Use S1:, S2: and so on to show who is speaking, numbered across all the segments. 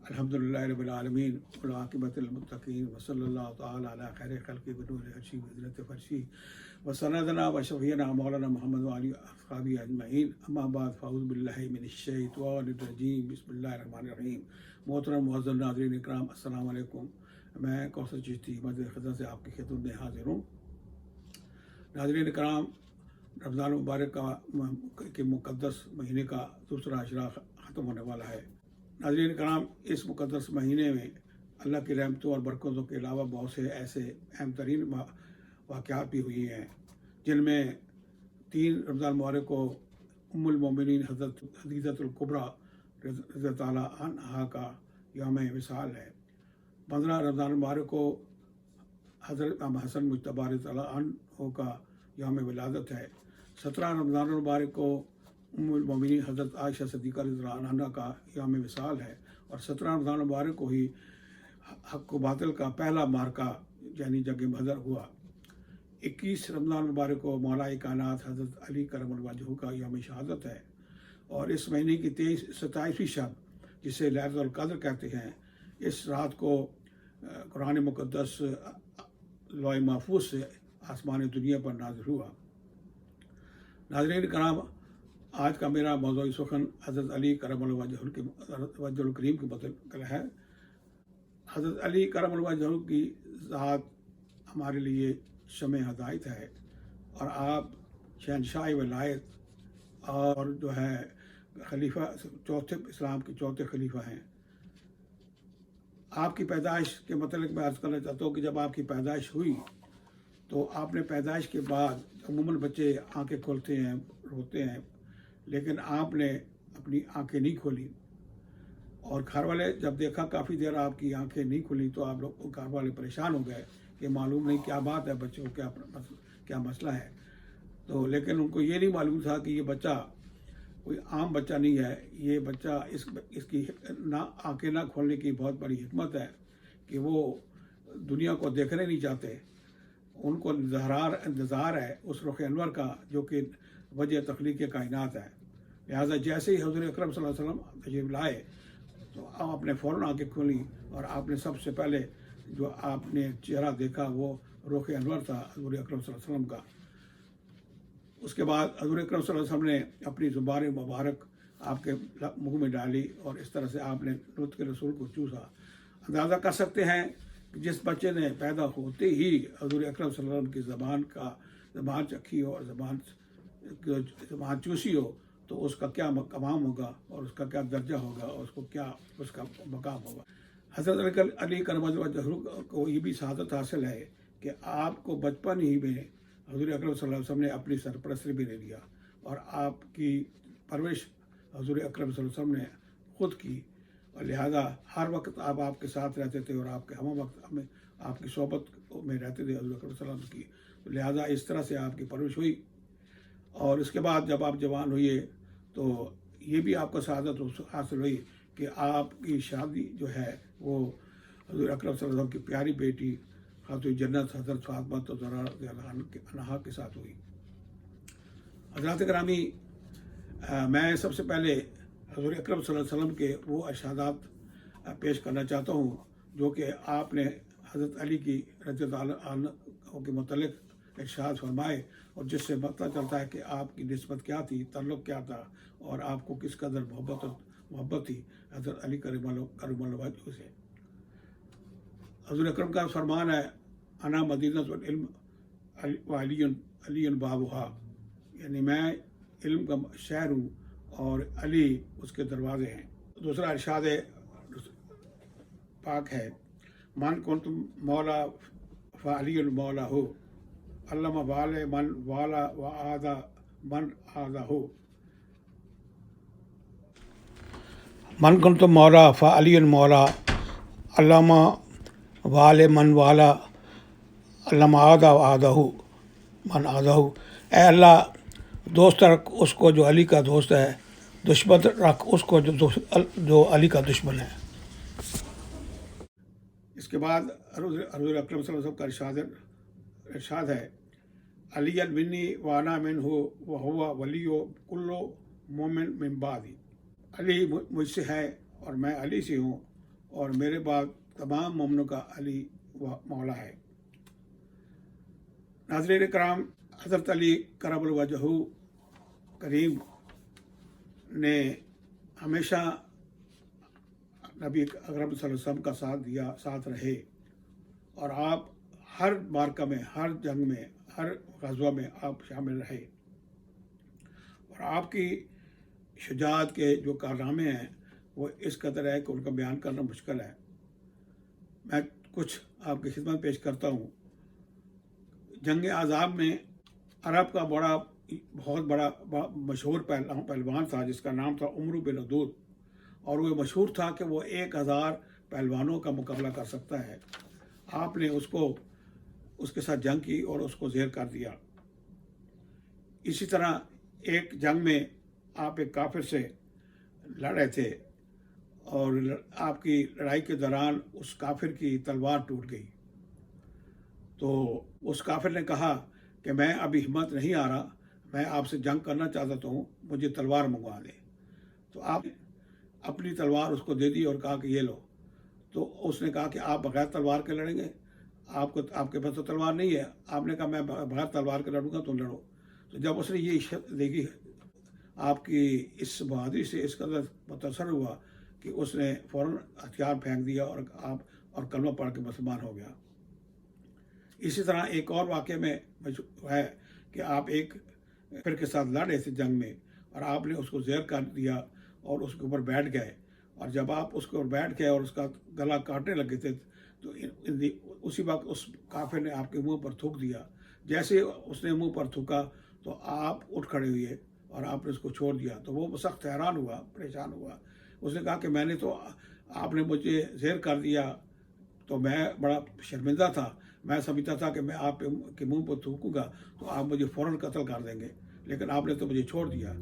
S1: الحمدللہ رب العالمین والعاقبۃ للمتقین وصلی اللہ تعالی علی خیر خلق بنور عرشی وحضرت فرشی وسندنا وشفینا مولانا محمد وعلی اصحابہ اجمعین اما بعد فاعوذ باللہ من الشیطان الرجیم بسم اللہ الرحمن الرحیم۔ محترم معزز ناظرین اکرام، السلام علیکم۔ میں کوثر چشتی مدد خدمت سے آپ کی خدمت میں حاضر ہوں۔ ناظرین اکرام، رمضان مبارک کے مقدس مہینے کا دوسرا اشرا ختم ہونے والا ہے۔ ناظرین کرام، اس مقدس مہینے میں اللہ کی رحمتوں اور برکتوں کے علاوہ بہت سے ایسے اہم ترین واقعات بھی ہوئی ہیں، جن میں 3 رمضان مبارک کو ام المومنین حضرت خدیجہ الکبریٰ رضی اللہ تعالیٰ عنہا کا یوم وصال ہے۔ 15 رمضان مبارک کو حضرت امام حسن مجتبیٰ رضی اللہ عنہ کا یوم ولادت ہے۔ 17 رمضان مبارک کو ام المومنین حضرت عائشہ صدیقہ رضی اللہ عنہا کا یوم وصال ہے، اور 17 رمضان مبارک کو ہی حق و باطل کا پہلا معرکہ یعنی جنگ بدر ہوا۔ 21 رمضان مبارک کو مولا کائنات حضرت علی کرم اللہ وجہہ کا یوم شہادت ہے، اور اس مہینے کی 27ویں شب، جسے لیلۃ القدر کہتے ہیں، اس رات کو قرآن مقدس لوح محفوظ سے آسمان دنیا پر نازل ہوا۔ ناظرین کرام، آج کا میرا موضوع سخن حضرت علی کرم اللہ وجہ الکریم کے متعلق ہے۔ حضرت علی کرم اللہ وجہ کی ذات ہمارے لیے شمع ہدایت ہے، اور آپ شہنشاہ ولایت اور جو ہے خلیفہ اسلام کے چوتھے خلیفہ ہیں۔ آپ کی پیدائش کے متعلق میں عرض کرنا چاہتا ہوں کہ جب آپ کی پیدائش ہوئی تو آپ نے پیدائش کے بعد عموماً بچے آنکھیں کھولتے ہیں، روتے ہیں، لیکن آپ نے اپنی آنکھیں نہیں کھولی، اور گھر والے جب دیکھا کافی دیر آپ کی آنکھیں نہیں کھلی تو آپ لوگ گھر والے پریشان ہو گئے کہ معلوم نہیں کیا بات ہے، بچوں کو کیا مسئلہ ہے۔ تو لیکن ان کو یہ نہیں معلوم تھا کہ یہ بچہ کوئی عام بچہ نہیں ہے، یہ بچہ اس کی آنکھیں نہ کھولنے کی بہت بڑی حکمت ہے کہ وہ دنیا کو دیکھنا نہیں چاہتے۔ ان کو انتظار ہے اس رخ انور کا جو کہ وجہ تخلیق کائنات ہے۔ لہٰذا جیسے ہی حضور اکرم صلی اللہ علیہ وسلم تشریف لائے تو آپ نے فوراً آنکھیں کھولی، اور آپ نے سب سے پہلے جو آپ نے چہرہ دیکھا وہ رخ انور تھا حضور اکرم صلی اللہ علیہ وسلم کا۔ اس کے بعد حضور اکرم صلی اللہ علیہ وسلم نے اپنی زبان مبارک آپ کے منہ میں ڈالی، اور اس طرح سے آپ نے نطق رسول کو چوسا۔ اندازہ کر سکتے ہیں کہ جس بچے نے پیدا ہوتے ہی حضور اکرم صلی اللہ علیہ وسلم کی زبان چکھی ہو اور زبان چوسی ہو تو اس کا کیا مقام ہوگا، اور اس کا کیا درجہ ہوگا، اور اس کا مقام ہوگا۔ حضرت علی کرم اللہ وجہہ کو یہ بھی سعادت حاصل ہے کہ آپ کو بچپن ہی میں حضور اکرم صلی اللہ علیہ وسلم نے اپنی سرپرستی بھی لے لیا، اور آپ کی پرورش حضور اکرم صلی اللہ علیہ وسلم نے خود کی، اور لہذا ہر وقت آپ کے ساتھ رہتے تھے، اور آپ کے ہم وقت ہمیں آپ کی صحبت میں رہتے تھے حضور اکرم صلی اللہ علیہ وسلم کی۔ تو لہذا اس طرح سے آپ کی پرورش ہوئی، اور اس کے بعد جب آپ جوان ہوئے تو یہ بھی آپ کو سعادت حاصل ہوئی کہ آپ کی شادی جو ہے وہ حضور اکرم صلی اللہ علیہ وسلم کی پیاری بیٹی خاتون جنت حضرت فاطمہ الزہرا رضی اللہ عنہا کے ساتھ ہوئی۔ حضرات گرامی، میں سب سے پہلے حضور اکرم صلی اللہ علیہ وسلم کے وہ ارشادات پیش کرنا چاہتا ہوں جو کہ آپ نے حضرت علی کی رضی اللہ عنہ کے متعلق ارشاد فرمائے، اور جس سے پتہ چلتا ہے کہ آپ کی نسبت کیا تھی، تعلق کیا تھا، اور آپ کو کس قدر محبت تھی حضرت علی کرم اللہ وجہہ سے۔ حضور اکرم کا فرمان ہے، انا مدینۃ العلم علی بابھا، یعنی میں علم کا شہر ہوں اور علی اس کے دروازے ہیں۔ دوسرا ارشاد پاک ہے، من کنت مولا فعلی المولا ہو، علم وال من والا و آذا من آذا ہو۔ من کنت مولا فعلی المولا، علامہ وال من والا، علامہ آذا و آذا ہو من آذا ہو۔ اے اللہ، دوست رکھ اس کو جو علی کا دوست ہے، دشمن رکھ اس کو جو علی کا دشمن ہے۔ اس کے بعد حضور اکرم صلی اللہ علیہ وسلم کا ارشاد ہے، علی منی وانا منہ وہو ولی کل مومن من بعدی۔ علی مجھ سے ہے اور میں علی سے ہوں، اور میرے بعد تمام مومنوں کا علی مولا ہے۔ ناظرین کرام، حضرت علی کرم الوجہ کریم نے ہمیشہ نبی اکرم صلی اللہ علیہ وسلم کا ساتھ دیا، ساتھ رہے، اور آپ ہر معرکہ میں، ہر جنگ میں، ہر غزوہ میں آپ شامل رہے، اور آپ کی شجاعت کے جو کارنامے ہیں وہ اس قدر ہے کہ ان کا بیان کرنا مشکل ہے۔ میں کچھ آپ کی خدمت پیش کرتا ہوں۔ جنگ عذاب میں عرب کا بہت بڑا مشہور پہلوان تھا جس کا نام تھا عمرو بن عدود، اور وہ مشہور تھا کہ وہ 1000 پہلوانوں کا مقابلہ کر سکتا ہے۔ آپ نے اس کے ساتھ جنگ کی اور اس کو زیر کر دیا۔ اسی طرح ایک جنگ میں آپ ایک کافر سے لڑ رہے تھے، اور آپ کی لڑائی کے دوران اس کافر کی تلوار ٹوٹ گئی، تو اس کافر نے کہا کہ میں ابھی ہمت نہیں آ رہا، میں آپ سے جنگ کرنا چاہتا ہوں، مجھے تلوار منگوا دے۔ تو آپ نے اپنی تلوار اس کو دے دی اور کہا کہ یہ لو۔ تو اس نے کہا کہ آپ بغیر تلوار کے لڑیں گے؟ آپ کے پاس تو تلوار نہیں ہے۔ آپ نے کہا میں بغیر تلوار کے لڑوں گا، تم لڑو۔ تو جب اس نے یہ دیکھی آپ کی اس بہادری سے اس قدر متاثر ہوا کہ اس نے فوراً ہتھیار پھینک دیا اور کلمہ پڑھ کے مسلمان ہو گیا۔ اسی طرح ایک اور واقعے میں ہے کہ آپ ایک پھر کے ساتھ لڑ رہے تھے جنگ میں، اور آپ نے اس کو زیر کر دیا اور اس کے اوپر بیٹھ گئے، اور جب آپ اس کے اوپر بیٹھ گئے اور اس کا گلا کاٹنے لگے تھے تو اسی وقت اس کافر نے آپ کے منہ پر تھوک دیا۔ جیسے اس نے منہ پر تھوکا تو آپ اٹھ کھڑے ہوئے اور آپ نے اس کو چھوڑ دیا۔ تو وہ سخت حیران ہوا، پریشان ہوا۔ اس نے کہا کہ میں نے تو آپ نے مجھے زیر کر دیا تو میں بڑا شرمندہ تھا، میں سمجھتا تھا کہ میں آپ کے منہ پر تھوکوں گا تو آپ مجھے فوراً قتل کر دیں گے، لیکن آپ نے تو مجھے چھوڑ دیا۔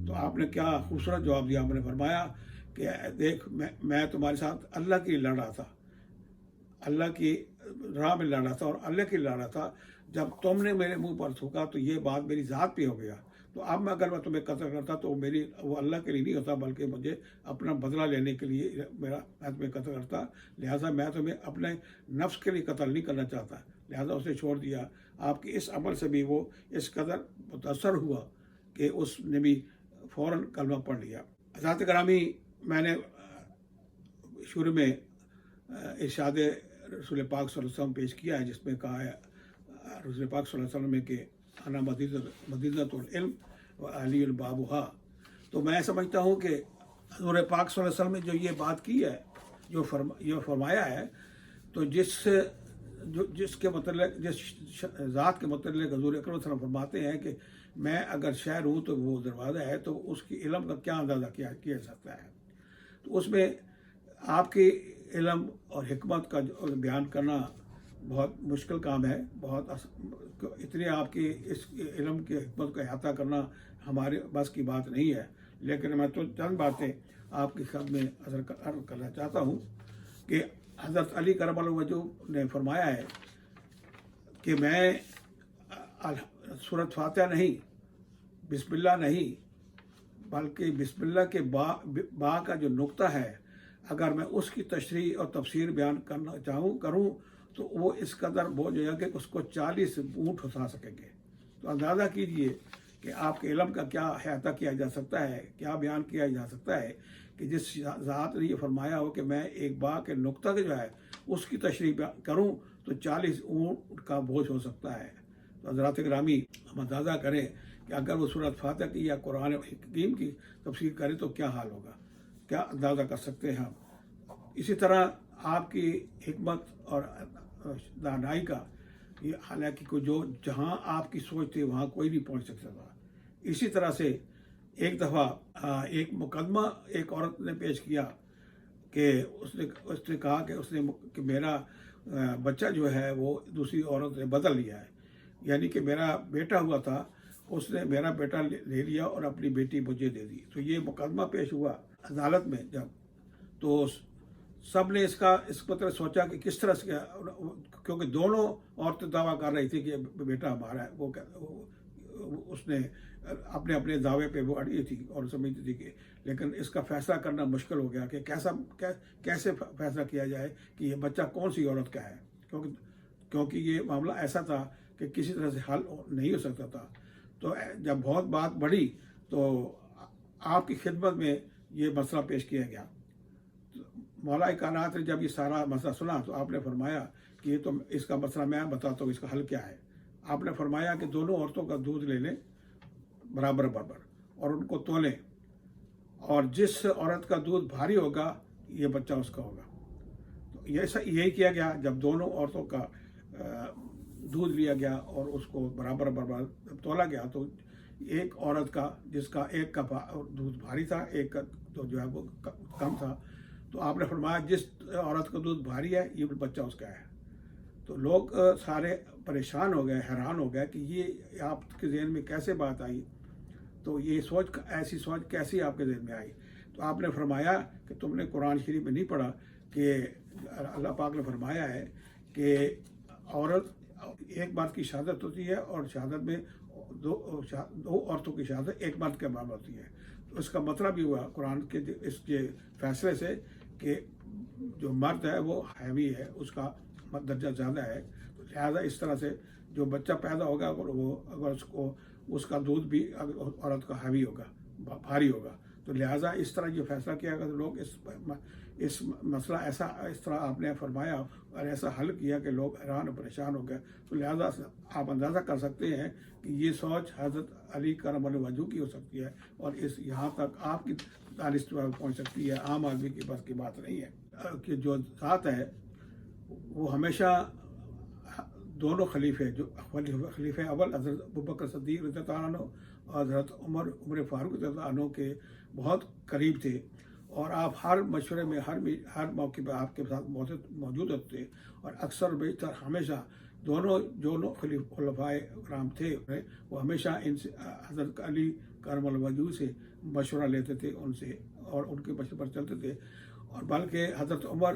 S1: تو آپ نے کیا خوبصورت جواب دیا، آپ نے فرمایا کہ دیکھ میں تمہارے ساتھ اللہ کے لیے لڑ رہا تھا، اللہ کی راہ میں لڑ رہا تھا اور اللہ کے لیے لڑ رہا تھا۔ جب تم نے میرے منہ پر تھوکا تو یہ بات میری ذات پہ ہو گیا، تو اب میں اگر تمہیں قتل کرتا تو وہ اللہ کے لیے نہیں ہوتا بلکہ مجھے اپنا بدلہ لینے کے لیے میں تمہیں قتل کرتا، لہٰذا میں تمہیں اپنے نفس کے لیے قتل نہیں کرنا چاہتا، لہٰذا اسے چھوڑ دیا۔ آپ کے اس عمل سے بھی وہ اس قدر متاثر ہوا کہ اس نے بھی فوراً کلمہ پڑھ لیا۔ حضرات گرامی، میں نے شروع میں ارشاد رسول پاک صلی اللہ علیہ وسلم پیش کیا ہے جس میں کہا ہے رسول پاک صلی اللہ علیہ وسلم میں کہ انا مدینۃ العلم و علی البابھا۔ تو میں سمجھتا ہوں کہ حضور پاک صلی اللہ علیہ وسلم نے جو یہ بات کی ہے، جو فرمایا ہے، تو جس کے متعلق، جس ذات کے متعلق حضور اکرم صلی اللہ علیہ وسلم فرماتے ہیں کہ میں اگر شہر ہوں تو وہ دروازہ ہے، تو اس کی علم کا کیا اندازہ کیا جا سکتا ہے۔ تو اس میں آپ کی علم اور حکمت کا بیان کرنا بہت مشکل کام ہے، اتنے آپ کی اس علم کی حکمت کا احاطہ کرنا ہمارے بس کی بات نہیں ہے، لیکن میں تو چند باتیں آپ کی خدمت میں عرض کرنا چاہتا ہوں کہ حضرت علی کرم اللہ وجہ نے فرمایا ہے کہ میں سورۃ فاتحہ نہیں، بسم اللہ نہیں، بلکہ بسم اللہ کے با کا جو نقطہ ہے، اگر میں اس کی تشریح اور تفسیر بیان کروں تو وہ اس قدر بوجھ ہو کہ اس کو 40 اونٹ اٹھا سکیں گے۔ تو اندازہ کیجئے کہ آپ کے علم کا کیا احاطہ کیا جا سکتا ہے، کیا بیان کیا جا سکتا ہے کہ جس ذات نے یہ فرمایا ہو کہ میں ایک با کے نقطہ کے جو ہے اس کی تشریح کروں تو 40 اونٹ کا بوجھ ہو سکتا ہے۔ تو حضرات گرامی، ہم اندازہ کریں کہ اگر وہ سورۃ فاتحہ کی یا قرآن حکیم کی تفسیر کریں تو کیا حال ہوگا، کیا اندازہ کر سکتے ہیں ہم۔ اسی طرح آپ کی حکمت اور دانائی کا یہ حالانکہ جو جہاں آپ کی سوچ تھی وہاں کوئی نہیں پہنچ سکتا تھا۔ اسی طرح سے ایک دفعہ ایک مقدمہ ایک عورت نے پیش کیا کہ اس نے کہا کہ میرا بچہ جو ہے وہ دوسری عورت نے بدل لیا ہے، یعنی کہ میرا بیٹا ہوا تھا، اس نے میرا بیٹا لے لیا اور اپنی بیٹی مجھے دے دی۔ تو یہ مقدمہ پیش ہوا عدالت میں جب، تو سب نے اس پر سوچا کہ کس طرح سے، کیونکہ دونوں عورتیں دعویٰ کر رہی تھی کہ بیٹا ہمارا ہے، وہ اس نے اپنے اپنے دعوے پہ وہ اڑی تھی اور سمجھتی تھی کہ لیکن اس کا فیصلہ کرنا مشکل ہو گیا کہ کیسے فیصلہ کیا جائے کہ یہ بچہ کون سی عورت کا ہے، کیونکہ یہ معاملہ ایسا تھا کہ کسی طرح سے حل نہیں ہو سکتا تھا۔ تو جب بہت بات بڑھی تو آپ کی خدمت میں یہ مسئلہ پیش کیا گیا۔ مولا کائنات نے جب یہ سارا مسئلہ سنا تو آپ نے فرمایا کہ یہ تو اس کا مسئلہ میں بتاتا ہوں اس کا حل کیا ہے۔ آپ نے فرمایا کہ دونوں عورتوں کا دودھ لے لیں برابر اور ان کو تولیں، اور جس عورت کا دودھ بھاری ہوگا یہ بچہ اس کا ہوگا۔ تو یہی کیا گیا۔ جب دونوں عورتوں کا دودھ لیا گیا اور اس کو برابر تولا گیا تو ایک عورت کا جس کا ایک کا دودھ بھاری تھا، ایک کا تو جو ہے وہ کم تھا، تو آپ نے فرمایا جس عورت کا دودھ بھاری ہے یہ بچہ اس کا ہے۔ تو لوگ سارے پریشان ہو گئے، حیران ہو گئے کہ یہ آپ کے ذہن میں کیسے بات آئی، تو یہ ایسی سوچ کیسی آپ کے ذہن میں آئی؟ تو آپ نے فرمایا کہ تم نے قرآن شریف میں نہیں پڑھا کہ اللہ پاک نے فرمایا ہے کہ عورت ایک مرد کی شہادت ہوتی ہے اور شہادت میں دو عورتوں کی شہادت ایک مرد کے برابر ہوتی ہے۔ تو اس کا مطلب یہ ہوا قرآن کے اس کے فیصلے سے کہ جو مرد ہے وہ حاوی ہے، اس کا درجہ زیادہ ہے، تو لہٰذا اس طرح سے جو بچہ پیدا ہوگا اگر اس کا دودھ بھی عورت کا حاوی ہوگا، بھاری ہوگا، تو لہٰذا اس طرح جو فیصلہ کیا گیا تو لوگ اس مسئلہ اس طرح آپ نے فرمایا اور ایسا حل کیا کہ لوگ حیران اور پریشان ہو گئے۔ تو لہٰذا آپ اندازہ کر سکتے ہیں کہ یہ سوچ حضرت علی کرم اللہ وجہ کی ہو سکتی ہے اور یہاں تک آپ کی دانش پہنچ سکتی ہے، عام آدمی کی بس کی بات نہیں ہے۔ کہ جو ذات ہے وہ ہمیشہ دونوں خلیفے، جو خلیفہ اول حضرت ابوبکر صدیق رضی اللہ عنہ اور حضرت عمر فاروق رضی اللہ عنہ کے بہت قریب تھے، اور آپ ہر مشورے میں ہر موقع پہ آپ کے ساتھ موجود ہوتے تھے، اور اکثر بیشتر ہمیشہ دونوں خلفائے کرام تھے وہ ہمیشہ ان سے حضرت علی کرم اللہ وجہ سے مشورہ لیتے تھے ان سے، اور ان کے مشورے پر چلتے تھے۔ اور بلکہ حضرت عمر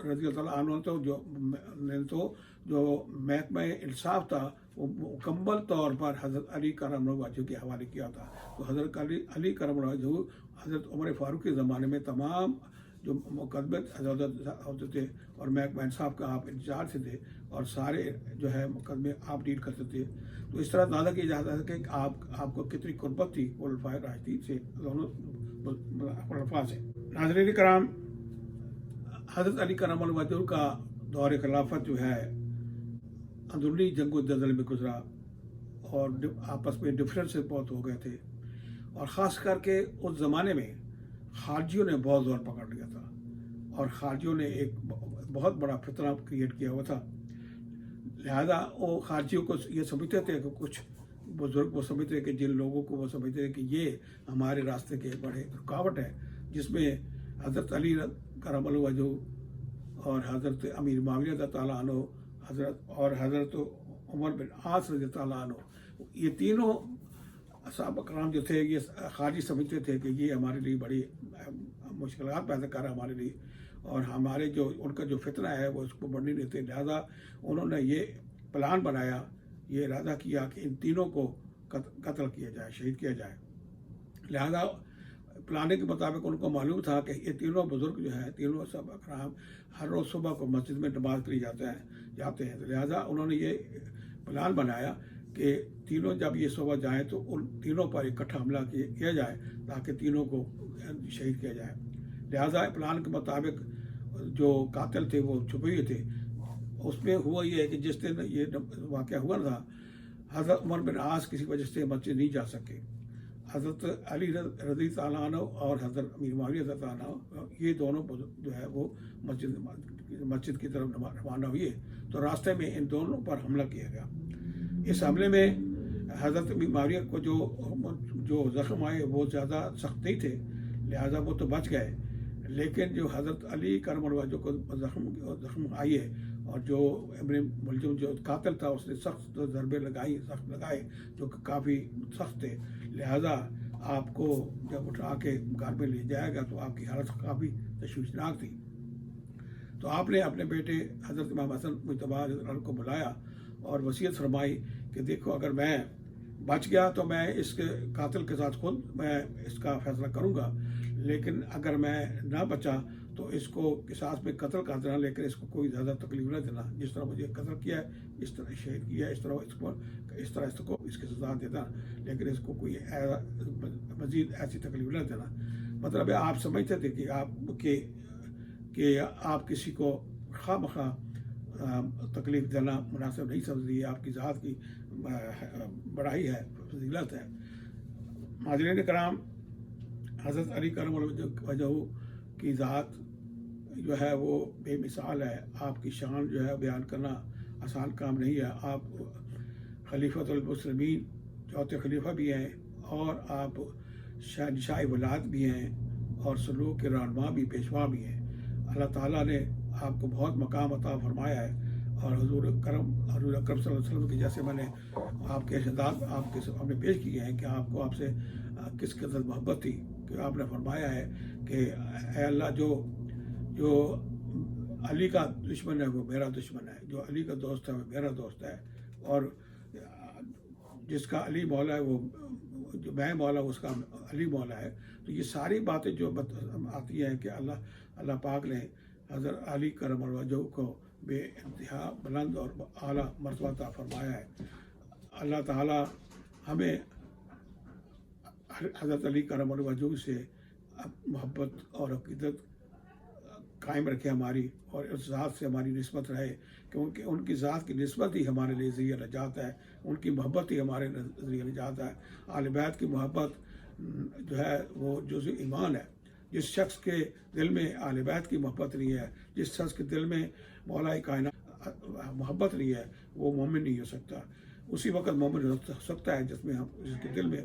S1: رضی اللہ عنہ تو جو محکمہ انصاف تھا وہ مکمل طور پر حضرت علی کرم اللہ وجہ کے حوالے کیا تھا۔ تو حضرت علی کرم اللہ وجہ حضرت عمر فاروق کے زمانے میں تمام جو مقدمے ہوتے تھے اور محکمہ انصاف کا آپ انچارج سے تھے، اور سارے جو ہے مقدمے آپ ڈیل کرتے تھے۔ تو اس طرح اندازہ کیا جاتا ہے کہ آپ کو کتنی قربت تھی خلفائے راشدین سے، دونوں خلفاء سے۔ ناظرین کرام، حضرت علی کرم اللہ وجہ کا دور خلافت جو ہے اندرونی جنگ و جدل میں گزرا، اور آپس میں ڈفرینس بہت ہو گئے تھے، اور خاص کر کے اس زمانے میں خارجیوں نے بہت زور پکڑ لیا تھا، اور خارجیوں نے ایک بہت بڑا فتنہ کریٹ کیا ہوا تھا۔ لہذا وہ خارجیوں کو یہ سمجھتے تھے کہ کچھ بزرگ وہ سمجھتے کہ جن لوگوں کو وہ سمجھتے کہ یہ ہمارے راستے کے بڑے رکاوٹ ہے، جس میں حضرت علی کرم اللہ وجہ اور حضرت امیر معاویہ رضی اللہ عنہ حضرت عمر بن عاص رضی اللہ عنہ، یہ تینوں صحابہ کرام جو تھے یہ خارجی سمجھتے تھے کہ یہ ہمارے لیے بڑی مشکلات پیدا کر رہا ہے ہمارے لیے، اور ہمارے جو ان کا جو فتنہ ہے وہ اس کو بڑھنے نہیں دیتے۔ لہذا انہوں نے یہ پلان بنایا، یہ ارادہ کیا کہ ان تینوں کو قتل کیا جائے، شہید کیا جائے۔ لہذا پلانے کے مطابق ان کو معلوم تھا کہ یہ تینوں بزرگ جو ہیں، تینوں صحابہ کرام ہر روز صبح کو مسجد میں نماز پڑھی جاتے ہیں، لہذا انہوں نے یہ پلان بنایا کہ تینوں جب یہ صبح جائیں تو ان تینوں پر اکٹھا حملہ کیا جائے تاکہ تینوں کو شہید کیا جائے۔ لہذا پلان کے مطابق جو قاتل تھے وہ چھپے ہوئے تھے۔ اس میں ہوا یہ ہے کہ جس دن یہ واقعہ ہوا تھا، حضرت عمر بن عاص کسی وجہ سے مسجد نہیں جا سکے۔ حضرت علی رضی اللہ عنہ اور حضرت امیر معاویہ رضی اللہ عنہ یہ دونوں جو ہے وہ مسجد کی طرف روانہ ہوئے، تو راستے میں ان دونوں پر حملہ کیا گیا۔ اس حملے میں حضرت امیر معاویہ کو جو زخم آئے وہ زیادہ سخت نہیں تھے، لہذا وہ تو بچ گئے، لیکن جو حضرت علی کرم اللہ وجہ کو زخم آئی ہے، اور جو ملزم جو قاتل تھا اس نے سخت ضربے لگائے جو کہ کافی سخت تھے، لہذا آپ کو جب اٹھا کے گھر میں لے جایا گیا تو آپ کی حالت کافی تشویشناک تھی۔ تو آپ نے اپنے بیٹے حضرت امام حسن مجتبیٰ کو بلایا اور وصیت فرمائی کہ دیکھو، اگر میں بچ گیا تو میں اس کے قاتل کے ساتھ خود میں اس کا فیصلہ کروں گا، لیکن اگر میں نہ بچا تو اس کو قصاص میں قتل کر دینا، لیکن اس کو کوئی زیادہ تکلیف نہ دینا، جس طرح مجھے قتل کیا ہے اس طرح شہید کیا ہے، اس کو اس کی سزا دینا، لیکن اس کو کوئی مزید ایسی تکلیف نہ دینا۔ مطلب ہے آپ سمجھتے تھے کہ آپ کسی کو خواہ مخواہ تکلیف دینا مناسب نہیں سمجھتی، آپ کی ذات کی بڑائی ہے، فضیلت ہے۔ حاضرین کرام، حضرت علی کرم اللہ وجہ کی ذات جو ہے وہ بے مثال ہے، آپ کی شان جو ہے بیان کرنا آسان کام نہیں ہے۔ آپ خلیفۃ المسلمین چوتھے خلیفہ بھی ہیں، اور آپ شہنشاہ ولاد بھی ہیں، اور سلوک کے رہنما بھی، پیشوا بھی ہیں۔ اللہ تعالیٰ نے آپ کو بہت مقام عطا فرمایا ہے، اور حضور اکرم صلی اللہ علیہ وسلم کی جیسے میں نے آپ کے ارشادات آپ کے سامنے پیش کیے ہیں کہ آپ کو آپ سے کس قدر محبت تھی، کہ آپ نے فرمایا ہے کہ اے اللہ، جو علی کا دشمن ہے وہ میرا دشمن ہے، جو علی کا دوست ہے وہ میرا دوست ہے، اور جس کا علی مولا ہے وہ جو میں مولا اس کا علی مولا ہے۔ تو یہ ساری باتیں جو آتی ہیں کہ اللہ پاک نے حضرت علی کرم اللہ وجہ کو بے انتہا بلند اور اعلیٰ مرتبہ عطا فرمایا ہے۔ اللہ تعالیٰ ہمیں حضرت علی کرم اللہ وجہ سے محبت اور عقیدت قائم رکھے ہماری، اور اس ذات سے ہماری نسبت رہے، کیونکہ ان کی ذات کی نسبت ہی ہمارے لیے ذریعہ نجات ہے، ان کی محبت ہی ہمارے ذریعہ نجات ہے۔ اہل بیت کی محبت جو ہے وہ جزء ایمان ہے۔ جس شخص کے دل میں اہل بیت کی محبت نہیں ہے، جس شخص کے دل میں مولا کائنات محبت نہیں ہے، وہ مومن نہیں ہو سکتا۔ اسی وقت مومن ہو سکتا ہے جس کے دل میں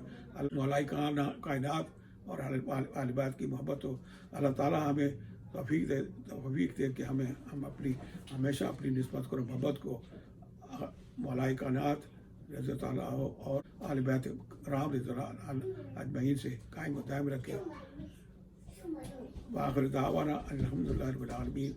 S1: مولا کائنات اور اہل بیت کی محبت ہو۔ اللہ تعالیٰ ہمیں توفیق دے کہ ہم ہمیشہ اپنی نسبت کو، محبت کو مولا کائنات رضی اللہ عنہ اور اہل بیت کرام رضی اللہ اجمعین سے قائم و دائم رکھے۔ وآخر دعوانا الحمدللہ رب العالمین۔